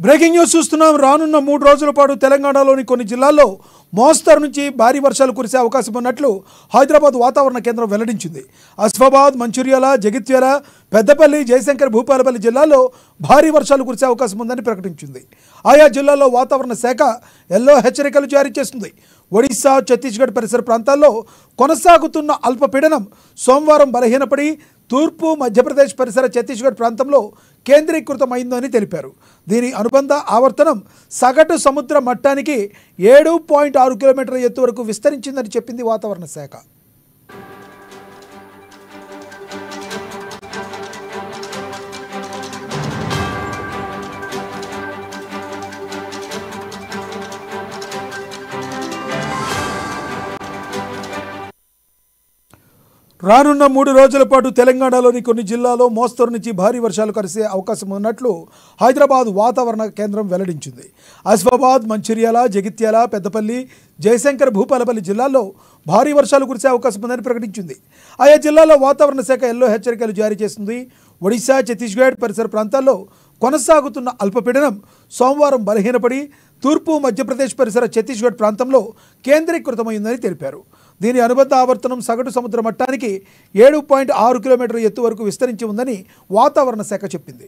Breaking news చూస్తున్నాం. రానున్న 3 రోజుల పాటు తెలంగాణలోని కొన్ని జిల్లాల్లో మోస్తరు నుంచి భారీ వర్షాలు కురిసే అవకాశం ఉన్నట్లు హైదరాబాద్ వాతావరణ కేంద్రం వెల్లడించింది. ఆసిఫాబాద్, మంచిర్యాల, జగిత్యాల, పెద్దపల్లి, జయశంకర్, భూపాలపల్లి జిల్లాల్లో భారీ వర్షాలు కురిసే అవకాశం ఉందని ప్రకటించింది. ఆయా జిల్లాల్లో వాతావరణ శాఖ ఎల్లో హెచ్చరికలు జారీ చేస్తుంది. ఒడిశా, ఛత్తీస్గఢ్ పరిసర ప్రాంతాల్లో కొనసాగుతున్న అల్పపీడనం సోమవారం బలహీనపడి తూర్పు మధ్యప్రదేశ్ పరిసర ఛత్తీస్గఢ్ ప్రాంతంలో కేంద్రీకృతమైందని తెలిపారు. దీని అనుబంధ ఆవర్తనం సగటు సముద్ర మట్టానికి 7.6 కిలోమీటర్ల ఎత్తు వరకు విస్తరించిందని చెప్పింది వాతావరణ శాఖ. రానున్న 3 రోజుల పాటు తెలంగాణలోని కొన్ని జిల్లాల్లో మోస్తరు నుంచి భారీ వర్షాలు కురిసే అవకాశం ఉన్నట్లు హైదరాబాద్ వాతావరణ కేంద్రం వెల్లడించింది. ఆసిఫాబాద్, మంచిర్యాల, జగిత్యాల, పెద్దపల్లి, జయశంకర్, భూపాలపల్లి జిల్లాల్లో భారీ వర్షాలు కురిసే అవకాశం ఉందని ప్రకటించింది. ఆయా జిల్లాల్లో వాతావరణ శాఖ ఎల్లో హెచ్చరికలు జారీ చేస్తుంది. ఒడిశా, ఛత్తీస్గఢ్ పరిసర ప్రాంతాల్లో కొనసాగుతున్న అల్పపీడనం సోమవారం బలహీనపడి తూర్పు మధ్యప్రదేశ్ పరిసర ఛత్తీస్గఢ్ ప్రాంతంలో కేంద్రీకృతమైందని తెలిపారు. దీని అనుబంధ ఆవర్తనం సగటు సముద్ర మట్టానికి 7.6 కిలోమీటర్ల ఎత్తు వరకు విస్తరించి ఉందని వాతావరణ శాఖ చెప్పింది.